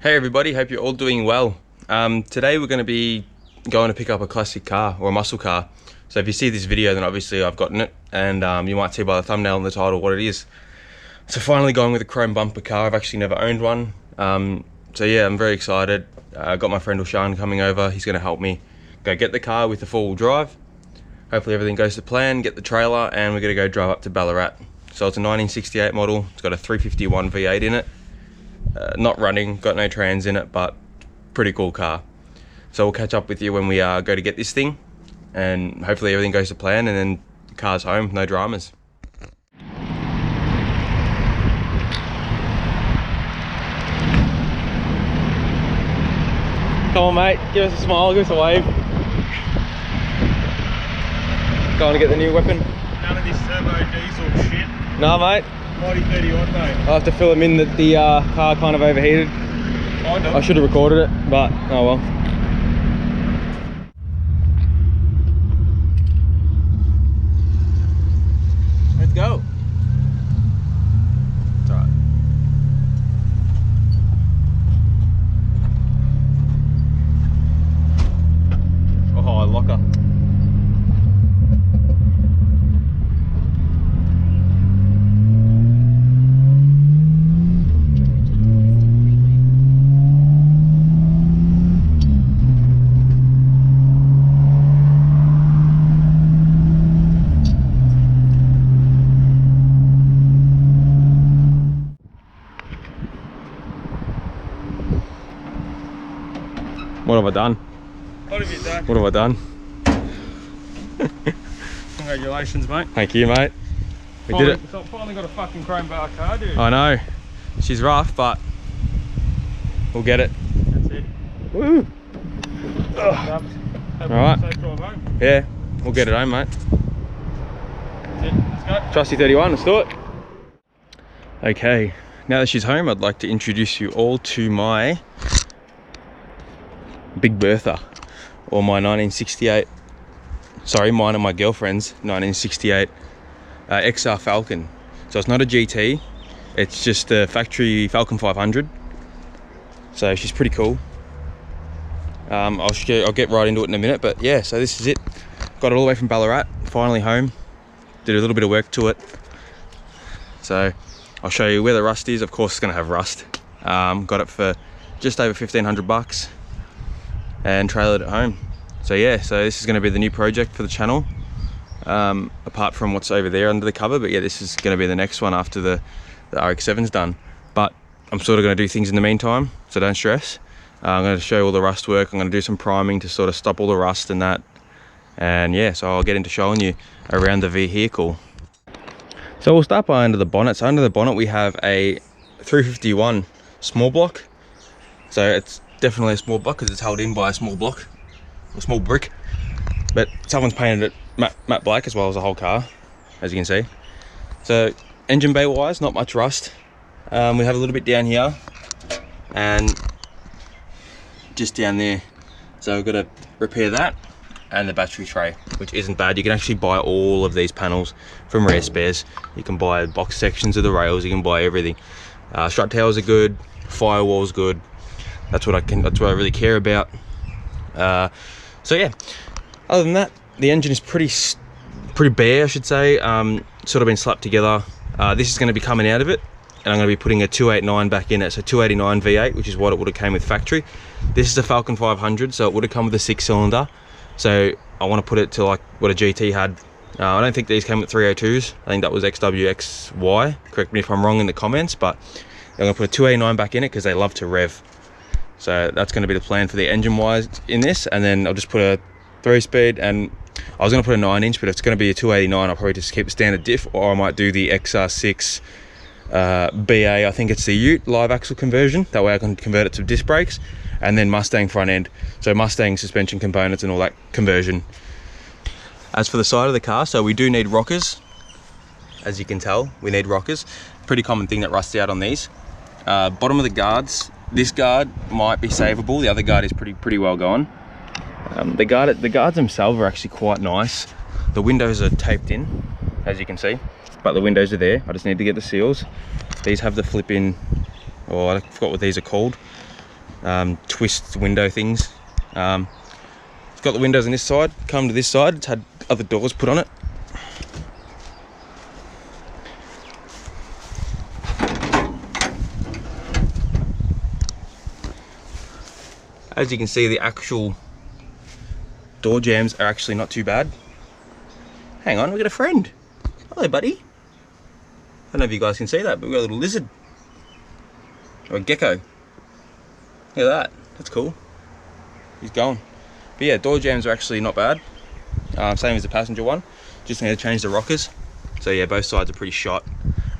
Hey everybody, hope you're all doing well. Today we're going to be going to pick up a classic car or a muscle car. So if you see this video, then obviously I've gotten it, and you might see by the thumbnail and the title what it is. So finally going with a chrome bumper car. I've actually never owned one. So yeah, I'm very excited. I got my friend Ushan coming over. He's going to help me go get the car with the four-wheel drive. Hopefully everything goes to plan, get the trailer, and we're going to go drive up to Ballarat. So it's a 1968 model. It's got a 351 V8 in it. Not running, got no trans in it, but pretty cool car. So we'll catch up with you when we go to get this thing, and hopefully everything goes to plan, and then the car's home, no dramas. Come on mate, give us a smile, give us a wave. Going to get the new weapon. None of this turbo diesel shit. Nah mate. Mighty 31 mate. I'll have to fill them in that the car kind of overheated. Kind of. I should have recorded it, but oh well. Let's go. It's alright. Oh, locker. What have I done? What have you done? What have I done? Congratulations, mate. Thank you, mate. We did it. So finally got a fucking chrome bar car, dude. I know. She's rough, but we'll get it. That's it. Woo! All Alright. Safe drive home. Yeah, we'll get it home, mate. That's it. Let's go. Trusty 31, let's do it. Okay, now that she's home, I'd like to introduce you all to my Big Bertha, or my 1968, sorry, mine and my girlfriend's 1968 XR Falcon. So it's not a GT, it's just a factory Falcon 500. So she's pretty cool. I'll get right into it in a minute, but yeah, so this is it. Got it all the way from Ballarat, finally home. Did a little bit of work to it. So I'll show you where the rust is. Of course it's gonna have rust. Got it for just over 1,500 bucks. And trailered at home. So yeah, so this is going to be the new project for the channel, apart from what's over there under the cover. But yeah, this is going to be the next one after the RX-7's done. But I'm sort of going to do things in the meantime, so don't stress. I'm going to show you all the rust work. I'm going to do some priming to sort of stop all the rust and that. And yeah, so I'll get into showing you around the vehicle. So we'll start by under the bonnet. So under the bonnet we have a 351 small block. So it's definitely a small block because it's held in by a small block, a small brick, but someone's painted it matte black as well as the whole car, as you can see. So engine bay wise, not much rust. We have a little bit down here and just down there, so we've got to repair that, and the battery tray, which isn't bad. You can actually buy all of these panels from Rare Spares. You can buy box sections of the rails, you can buy everything. Strut towers are good, firewall's good. That's what I really care about. So yeah, other than that, the engine is pretty bare, I should say. Sort of been slapped together. This is going to be coming out of it, and I'm going to be putting a 289 back in it. So 289 V8, which is what it would have came with factory. This is a Falcon 500, so it would have come with a 6-cylinder. So I want to put it to like what a GT had. I don't think these came with 302s. I think that was XWXY. Correct me if I'm wrong in the comments, but I'm going to put a 289 back in it because they love to rev. So that's going to be the plan for the engine wise in this, and then I'll just put a 3-speed, and I was going to put a 9-inch, but if it's going to be a 289, I'll probably just keep a standard diff, or I might do the XR6 BA, I think it's the Ute live axle conversion. That way I can convert it to disc brakes, and then Mustang front end. So Mustang suspension components and all that conversion. As for the side of the car, so we do need rockers. As you can tell, we need rockers. Pretty common thing that rusts out on these. Bottom of the guards. This guard might be savable. The other guard is pretty well gone. The guards themselves are actually quite nice. The windows are taped in, as you can see, but the windows are there. I just need to get the seals. These have the flip in, or I forgot what these are called. twist window things. It's got the windows on this side. Come to this side, it's had other doors put on it. As you can see, the actual door jambs are actually not too bad. Hang on, we got a friend. Hello, buddy. I don't know if you guys can see that, but we've got a little lizard. Or a gecko. Look at that. That's cool. He's going. But yeah, door jambs are actually not bad. Same as the passenger one. Just need to change the rockers. So yeah, both sides are pretty shot.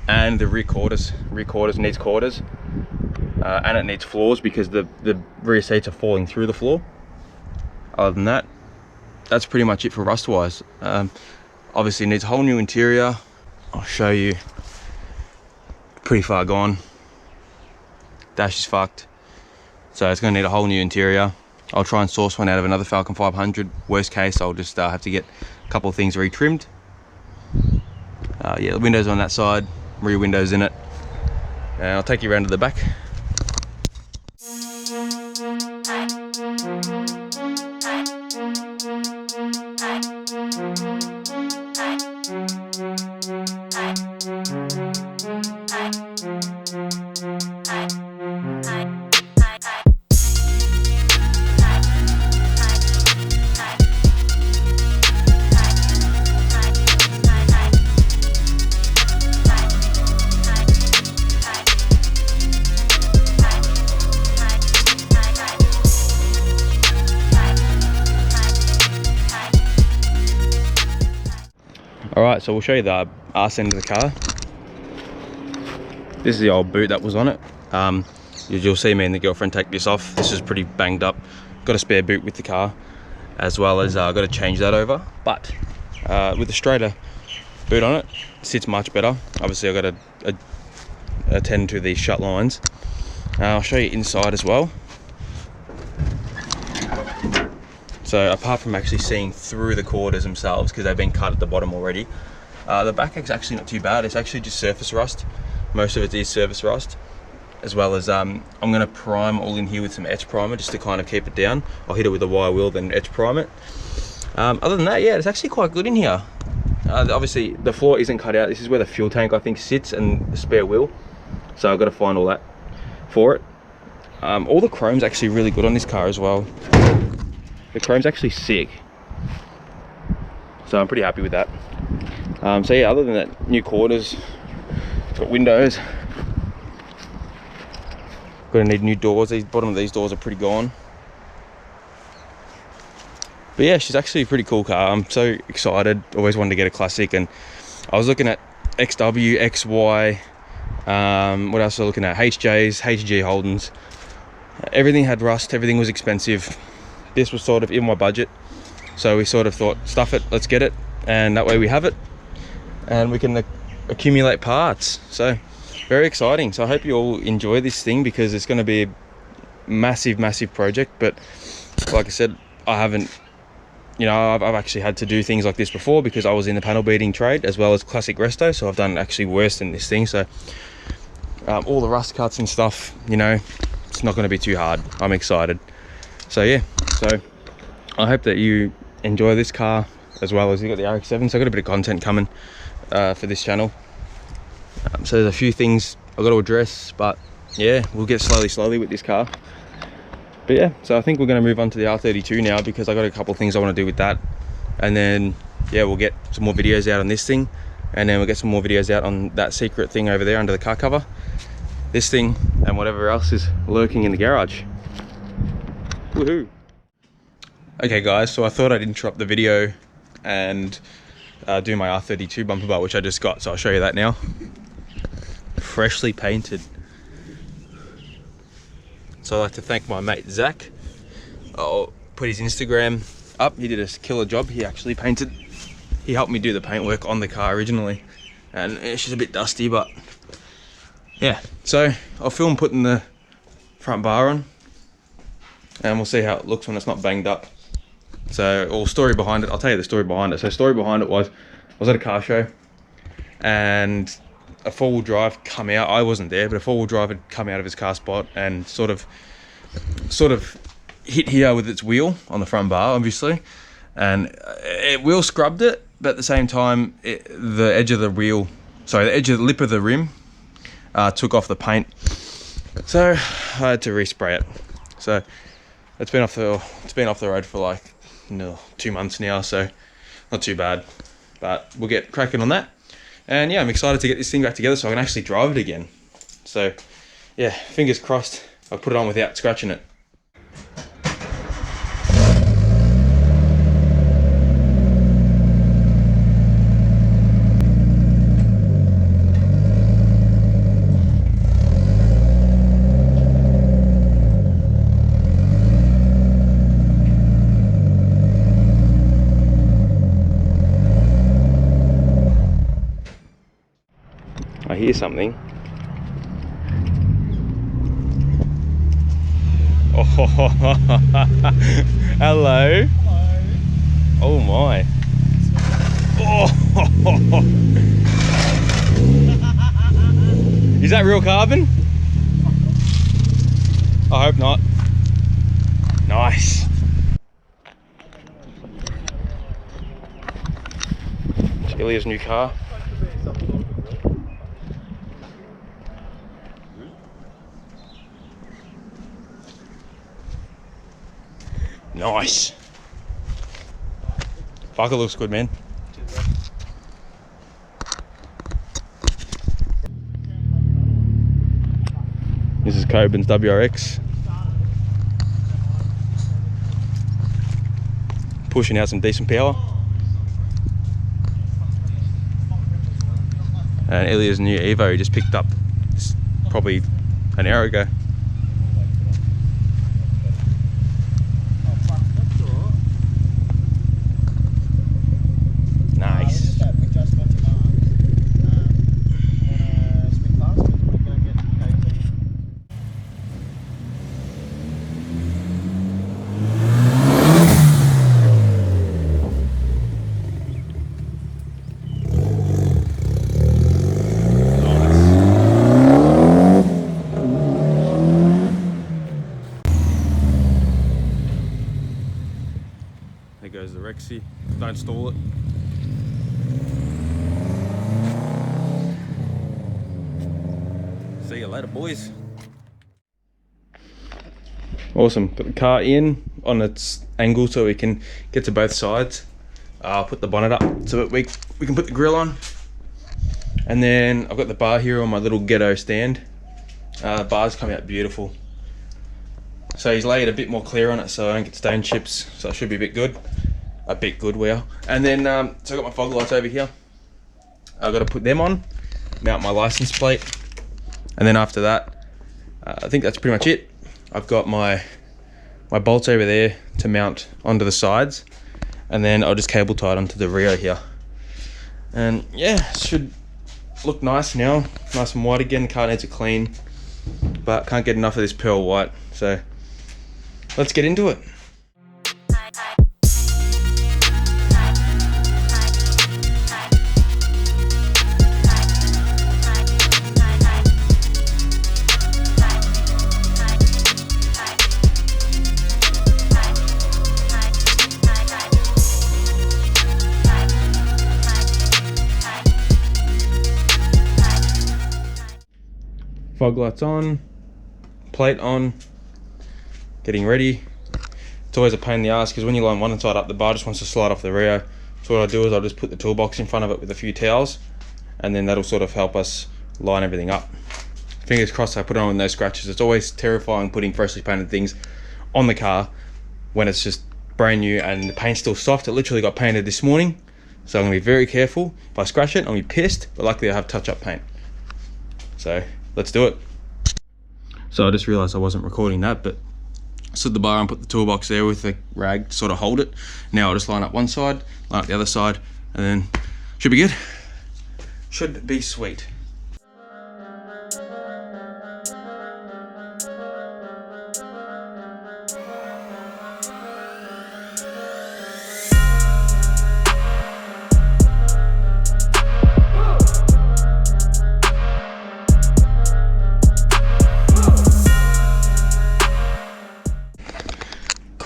And the rear quarters needs quarters. And it needs floors because the rear seats are falling through the floor. Other than that, that's pretty much it for rust wise. Obviously it needs a whole new interior. I'll show you. Pretty far gone. Dash is fucked. So it's going to need a whole new interior. I'll try and source one out of another Falcon 500. Worst case, I'll just have to get a couple of things retrimmed. Yeah, the windows on that side, rear windows in it. And I'll take you around to the back. Alright, so we'll show you the arse end of the car. This is the old boot that was on it. You'll see me and the girlfriend take this off. This is pretty banged up. Got a spare boot with the car, as well as got to change that over. But with a straighter boot on it, sits much better. Obviously I've got to attend to these shut lines. I'll show you inside as well. So apart from actually seeing through the quarters themselves, because they've been cut at the bottom already, the back is actually not too bad. It's actually just surface rust. Most of it is surface rust, as well as I'm going to prime all in here with some etch primer just to kind of keep it down. I'll hit it with a wire wheel, then etch prime it. Other than that, yeah, it's actually quite good in here. Obviously the floor isn't cut out. This is where the fuel tank I think sits and the spare wheel. So I've got to find all that for it. All the chrome's actually really good on this car as well. The chrome's actually sick, so I'm pretty happy with that. So yeah, other than that, new quarters, it's got windows. Gonna need new doors. These bottom of these doors are pretty gone. But yeah, she's actually a pretty cool car. I'm so excited. Always wanted to get a classic, and I was looking at XW, XY. What else was I looking at? HJs, HG Holdens. Everything had rust. Everything was expensive. This was sort of in my budget, so we sort of thought, stuff it, let's get it, and that way we have it and we can accumulate parts. So very exciting. So I hope you all enjoy this thing, because it's going to be a massive project. But like I said, I haven't, you know, I've actually had to do things like this before, because I was in the panel beating trade as well as classic resto, so I've done actually worse than this thing. So all the rust cuts and stuff, you know, it's not going to be too hard. I'm excited. So yeah, so I hope that you enjoy this car, as well as you got the RX-7. So I've got a bit of content coming for this channel. So there's a few things I've got to address, but yeah, we'll get slowly with this car. But yeah, so I think we're going to move on to the R32 now, because I got a couple of things I want to do with that. And then yeah, we'll get some more videos out on this thing, and then we'll get some more videos out on that secret thing over there under the car cover, this thing, and whatever else is lurking in the garage. Woohoo! Okay guys, so I thought I'd interrupt the video and do my R32 bumper bar, which I just got, so I'll show you that now. Freshly painted. So I'd like to thank my mate Zach. I'll put his Instagram up. He did a killer job. He actually painted, he helped me do the paintwork on the car originally, and it's just a bit dusty, but yeah. So I'll film putting the front bar on, and we'll see how it looks when it's not banged up. So, all story behind it, I'll tell you the story behind it. So story behind it was, I was at a car show, and a four-wheel drive come out. I wasn't there, but a four-wheel drive had come out of his car spot and sort of sort of hit here with its wheel on the front bar, obviously, and it wheel scrubbed it, but at the same time, the edge of the wheel, sorry, the edge of the lip of the rim took off the paint, so I had to respray it. So it's been off the road for like 2 months now, so not too bad, but we'll get cracking on that. And yeah, I'm excited to get this thing back together so I can actually drive it again. So yeah, fingers crossed I'll put it on without scratching it. I hear something. Oh, hello. Hello. Oh my. Oh. Is that real carbon? I hope not. Nice. It's Ilya's new car. Nice. Fuck, it looks good, man. This is Coben's WRX. Pushing out some decent power. And Ilya's new Evo he just picked up probably an hour ago. There goes the Rexy. Don't stall it. See you later, boys. Awesome. Got the car in on its angle so we can get to both sides. I'll put the bonnet up so that we can put the grill on. And then I've got the bar here on my little ghetto stand. The bar's come out beautiful. So he's laid a bit more clear on it so I don't get stone chips, so it should be a bit good. A bit good, wow. And then, so I've got my fog lights over here. I've got to put them on, mount my license plate. And then after that, I think that's pretty much it. I've got my bolts over there to mount onto the sides. And then I'll just cable tie it onto the rear here. And yeah, it should look nice now. Nice and white again, car needs a clean. But can't get enough of this pearl white, so let's get into it. Fog lights on, plate on, getting ready. It's always a pain in the ass because when you line one side up, the bar just wants to slide off the rear. So what I do is I'll just put the toolbox in front of it with a few towels, and then that'll sort of help us line everything up. Fingers crossed I put it on with no scratches. It's always terrifying putting freshly painted things on the car when it's just brand new and the paint's still soft. It literally got painted this morning, so I'm gonna be very careful. If I scratch it, I'll be pissed, but luckily I have touch-up paint. So let's do it. So I just realized I wasn't recording that, but I stood the bar and put the toolbox there with the rag to sort of hold it. Now I'll just line up one side, line up the other side, and then should be good. Should be sweet.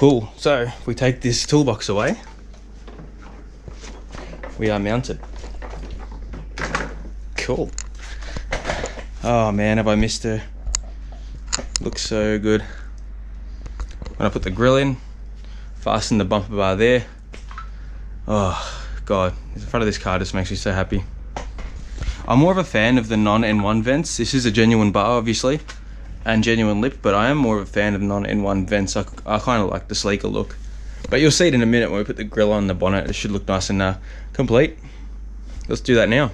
Cool, so if we take this toolbox away, we are mounted. Cool. Oh man, have I missed her. Looks so good. When I put the grill in, fasten the bumper bar there. Oh god, the front of this car just makes me so happy. I'm more of a fan of the non-N1 vents. This is a genuine bar obviously, and genuine lip, but I am more of a fan of non-N1 vents. I kind of like the sleeker look. But you'll see it in a minute when we put the grill on the bonnet. It should look nice and complete. Let's do that now.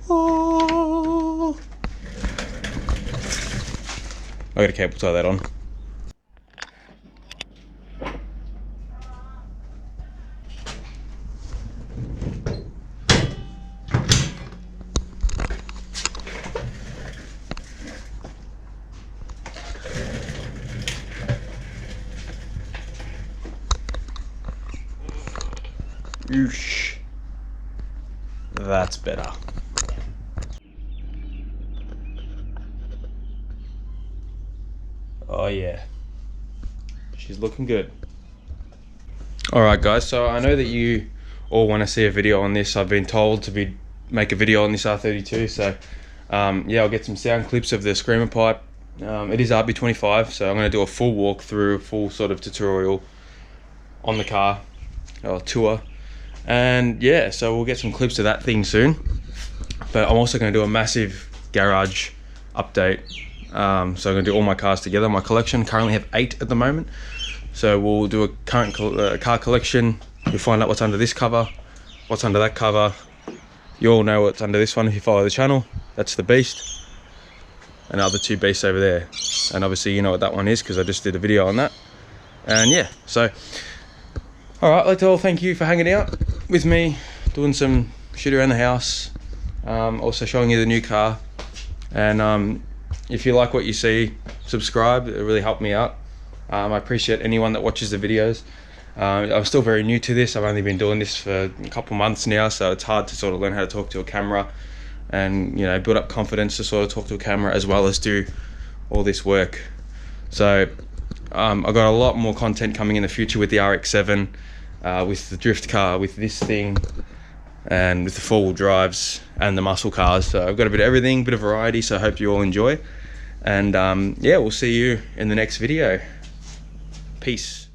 Oh. I gotta cable tie that on. Oosh. That's better. Oh yeah, she's looking good. Alright guys, so I know that you all want to see a video on this. I've been told to make a video on this R32, so yeah, I'll get some sound clips of the screamer pipe. It is RB25, so I'm going to do a full walkthrough, a full sort of tutorial on the car, or tour. And yeah, so we'll get some clips of that thing soon. But I'm also going to do a massive garage update. So I'm going to do all my cars together. My collection currently have 8 at the moment. So we'll do a current car collection. You'll find out what's under this cover, what's under that cover. You all know what's under this one if you follow the channel. That's the Beast. And the other 2 beasts over there. And obviously you know what that one is because I just did a video on that. And yeah, so alright, I'd like to all thank you for hanging out with me, doing some shit around the house, also showing you the new car. And if you like what you see, subscribe. It really helped me out. I appreciate anyone that watches the videos. I'm still very new to this. I've only been doing this for a couple months now, so it's hard to sort of learn how to talk to a camera and, you know, build up confidence to sort of talk to a camera as well as do all this work. So I've got a lot more content coming in the future with the RX-7, with the drift car, with this thing, and with the 4-wheel drives and the muscle cars. So I've got a bit of everything, bit of variety, so I hope you all enjoy. And yeah, we'll see you in the next video. Peace.